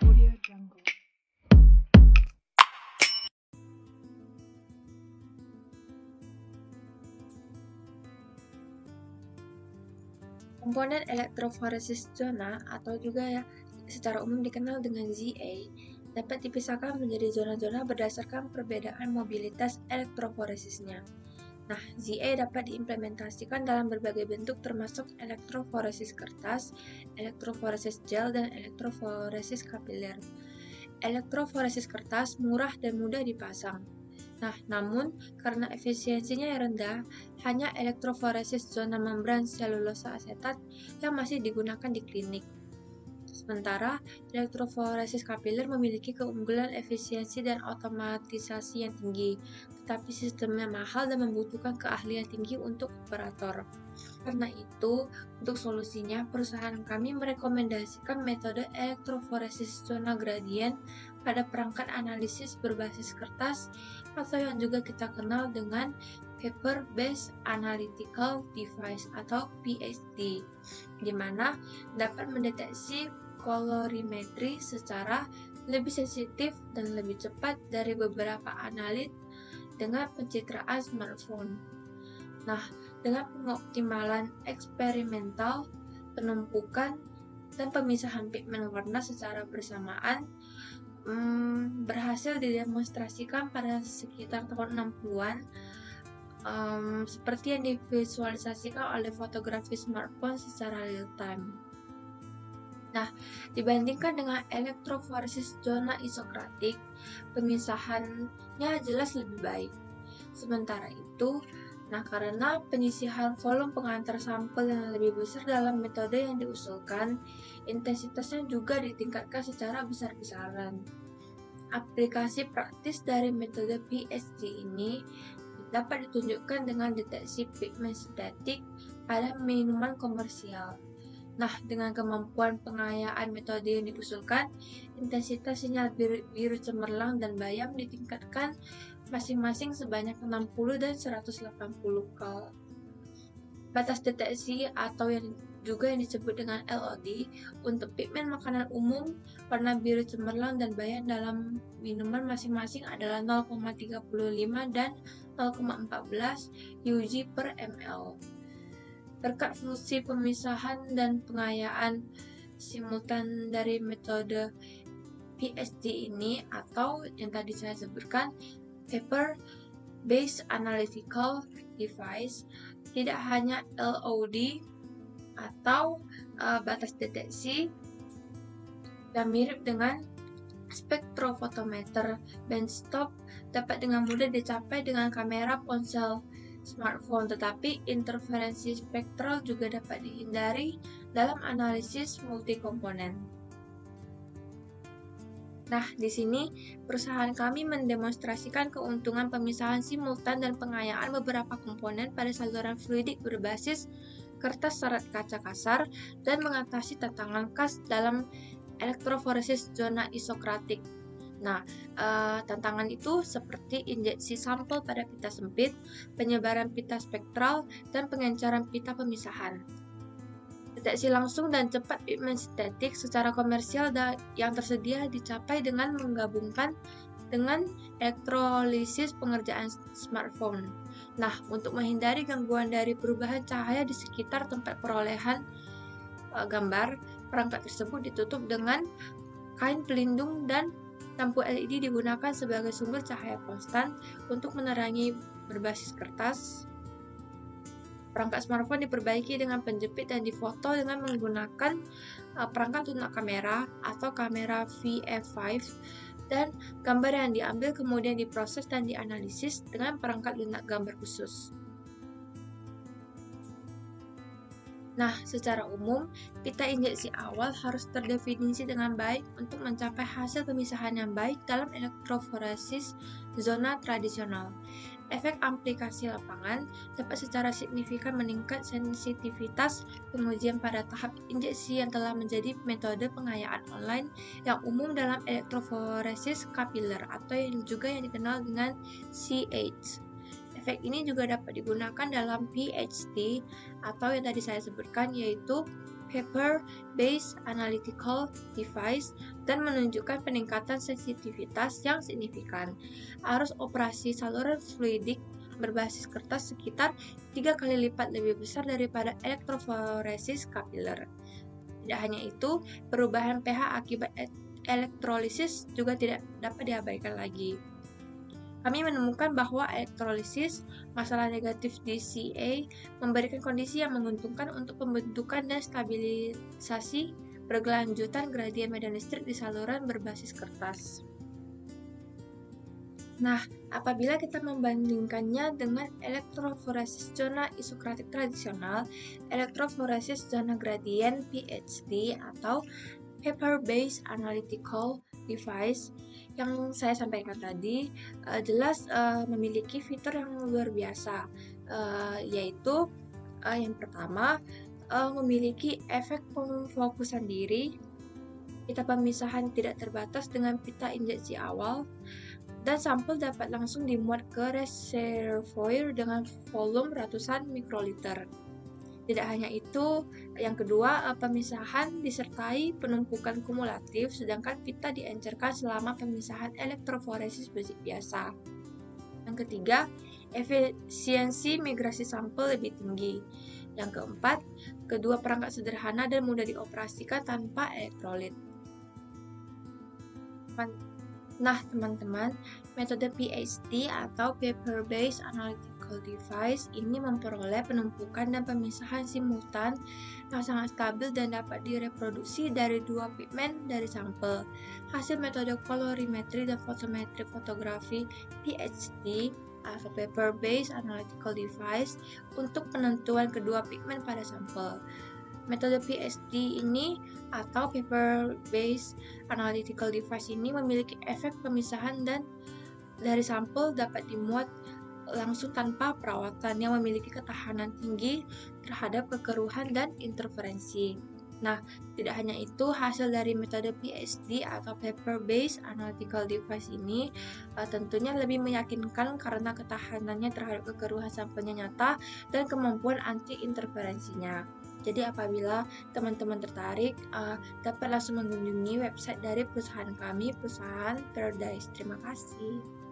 Audio Jungle. Komponen elektroforesis zona atau juga ya secara umum dikenal dengan ZA dapat dipisahkan menjadi zona-zona berdasarkan perbedaan mobilitas elektroforesisnya. Nah, ZA dapat diimplementasikan dalam berbagai bentuk termasuk elektroforesis kertas, elektroforesis gel, dan elektroforesis kapiler. Elektroforesis kertas murah dan mudah dipasang. Nah, namun karena efisiensinya yang rendah, hanya elektroforesis zona membran selulosa asetat yang masih digunakan di klinik. Sementara, elektroforesis kapiler memiliki keunggulan efisiensi dan otomatisasi yang tinggi, tetapi sistemnya mahal dan membutuhkan keahlian tinggi untuk operator. Karena itu, untuk solusinya, perusahaan kami merekomendasikan metode elektroforesis zona gradien pada perangkat analisis berbasis kertas atau yang juga kita kenal dengan Paper Based Analytical Device atau PSD, di mana dapat mendeteksi kolorimetri secara lebih sensitif dan lebih cepat dari beberapa analit dengan pencitraan smartphone. Nah, dengan pengoptimalan eksperimental, penumpukan, dan pemisahan pigmen warna secara bersamaan berhasil didemonstrasikan pada sekitar tahun 60-an seperti yang divisualisasikan oleh fotografi smartphone secara real time. Nah, dibandingkan dengan elektroforesis zona isokratik, pemisahannya jelas lebih baik. Sementara itu, karena penyisihan volume pengantar sampel yang lebih besar dalam metode yang diusulkan, intensitasnya juga ditingkatkan secara besar-besaran. Aplikasi praktis dari metode PSD ini dapat ditunjukkan dengan deteksi pigmen sintetik pada minuman komersial. Nah, dengan kemampuan pengayaan metode yang diusulkan, intensitas sinyal biru cemerlang dan bayam ditingkatkan masing-masing sebanyak 60 dan 180 kal. Batas deteksi atau yang disebut dengan LOD untuk pigmen makanan umum, warna biru cemerlang dan bayam dalam minuman masing-masing adalah 0,35 dan 0,14 UG per ml. Berkat fungsi pemisahan dan pengayaan simultan dari metode PSD ini atau yang tadi saya sebutkan Paper Based Analytical Device, tidak hanya LOD atau batas deteksi yang mirip dengan spektrofotometer benchtop dapat dengan mudah dicapai dengan kamera ponsel smartphone, tetapi interferensi spektral juga dapat dihindari dalam analisis multikomponen. Nah, di sini perusahaan kami mendemonstrasikan keuntungan pemisahan simultan dan pengayaan beberapa komponen pada saluran fluidik berbasis kertas serat kaca kasar dan mengatasi tantangan khas dalam elektroforesis zona isokratik. Nah, tantangan itu seperti injeksi sampel pada pita sempit, penyebaran pita spektral, dan pengencaran pita pemisahan. Deteksi langsung dan cepat pigmen sintetik secara komersial yang tersedia dicapai dengan menggabungkan dengan elektrolisis pengerjaan smartphone. Nah, untuk menghindari gangguan dari perubahan cahaya di sekitar tempat perolehan gambar, perangkat tersebut ditutup dengan kain pelindung dan lampu LED digunakan sebagai sumber cahaya konstan untuk menerangi berbasis kertas. Perangkat smartphone diperbaiki dengan penjepit dan difoto dengan menggunakan perangkat lunak kamera atau kamera VF5 dan gambar yang diambil kemudian diproses dan dianalisis dengan perangkat lunak gambar khusus. Nah, secara umum, pita injeksi awal harus terdefinisi dengan baik untuk mencapai hasil pemisahan yang baik dalam elektroforesis zona tradisional. Efek aplikasi lapangan dapat secara signifikan meningkat sensitivitas pengujian pada tahap injeksi yang telah menjadi metode pengayaan online yang umum dalam elektroforesis kapiler atau yang juga yang dikenal dengan CH. Efek ini juga dapat digunakan dalam PhD atau yang tadi saya sebutkan yaitu Paper-Based Analytical Device dan menunjukkan peningkatan sensitivitas yang signifikan. Arus operasi saluran fluidik berbasis kertas sekitar 3 kali lipat lebih besar daripada elektroforesis kapiler. Tidak hanya itu, perubahan pH akibat elektrolisis juga tidak dapat diabaikan lagi. Kami menemukan bahwa elektrolisis, masalah negatif di Ca, memberikan kondisi yang menguntungkan untuk pembentukan dan stabilisasi berkelanjutan gradien medan listrik di saluran berbasis kertas. Nah, apabila kita membandingkannya dengan elektroforesis zona isokratik tradisional, elektroforesis zona gradien PhD atau Paper-Based Analytical Device yang saya sampaikan tadi jelas memiliki fitur yang luar biasa, yaitu yang pertama memiliki efek pemfokusan diri, pita pemisahan tidak terbatas dengan pita injeksi awal, dan sampel dapat langsung dimuat ke reservoir dengan volume ratusan mikroliter. Tidak hanya itu, yang kedua, pemisahan disertai penumpukan kumulatif, sedangkan pita diencerkan selama pemisahan elektroforesis biasa. Yang ketiga, efisiensi migrasi sampel lebih tinggi. Yang keempat, kedua perangkat sederhana dan mudah dioperasikan tanpa elektrolit. Nah, teman-teman, metode PhD atau Paper-Based Analytical Device ini memperoleh penumpukan dan pemisahan simultan yang sangat stabil dan dapat direproduksi dari dua pigmen dari sampel. Hasil metode kolorimetri dan fotometri fotografi PhD atau Paper-Based Analytical Device untuk penentuan kedua pigmen pada sampel. Metode PhD ini atau Paper-Based Analytical Device ini memiliki efek pemisahan dan dari sampel dapat dimuat langsung tanpa perawatan yang memiliki ketahanan tinggi terhadap kekeruhan dan interferensi. Nah, tidak hanya itu, hasil dari metode PhD atau Paper-Based Analytical Device ini tentunya lebih meyakinkan karena ketahanannya terhadap kekeruhan sampelnya nyata dan kemampuan anti-interferensinya. Jadi apabila teman-teman tertarik, dapat langsung mengunjungi website dari perusahaan kami, perusahaan Paradise. Terima kasih.